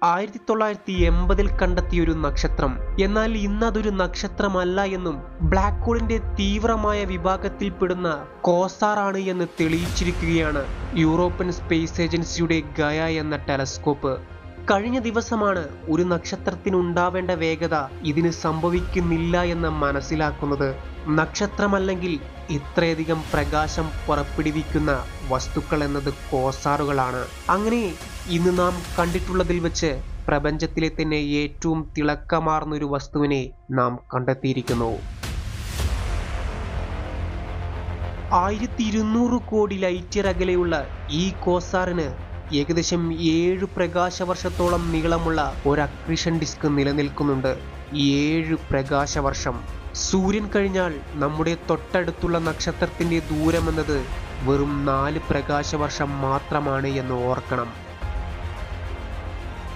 1980-ൽ കണ്ടെത്തിയൊരു നക്ഷത്രം. എന്നാൽ ഇന്നതൊരു നക്ഷത്രമല്ല എന്നും ബ്ലാക്ക് ഹോളിന്റെ തീവ്രമായ വിഭാഗത്തിൽപ്പെടുന്ന കോസാർ ആണ് എന്ന് തെളിയിച്ചിരിക്കുകയാണ് യൂറോപ്യൻ സ്പേസ് ഏജൻസിയുടെ ഗയ എന്ന ടെലസ്കോപ്പ്. കഴിഞ്ഞ ദിവസമാണ് ഒരു നക്ഷത്രത്തിനുണ്ടാവേണ്ട വേഗത ഇതിന് സംഭവിക്കുന്നില്ല എന്ന് മനസ്സിലാക്കുന്നത്. നക്ഷത്രമല്ലെങ്കിൽ ഇത്രയധികം പ്രകാശം പുറപ്പെടുവിക്കുന്ന വസ്തുക്കൾ എന്നത് കോസാറുകളാണ്. അങ്ങനെ ഇന്ന് നാം കണ്ടിട്ടുള്ളതിൽ വെച്ച് പ്രപഞ്ചത്തിലെ തന്നെ ഏറ്റവും തിളക്കമാർന്നൊരു വസ്തുവിനെ നാം കണ്ടെത്തിയിരിക്കുന്നു. 1200 കോടി ലൈറ്റ് ഇയർ അകലെയുള്ള ഈ കോസാറിന് ഏകദേശം 7 പ്രകാശവർഷത്തോളം നീളമുള്ള ഒരു അക്രീഷൻ ഡിസ്ക് നിലനിൽക്കുന്നുണ്ട്. 7 പ്രകാശവർഷം. സൂര്യൻ കഴിഞ്ഞാൽ നമ്മുടെ തൊട്ടടുത്തുള്ള നക്ഷത്രത്തിന്റെ ദൂരമെന്നത് വെറും 4 പ്രകാശവർഷം മാത്രമാണ് എന്ന് ഓർക്കണം.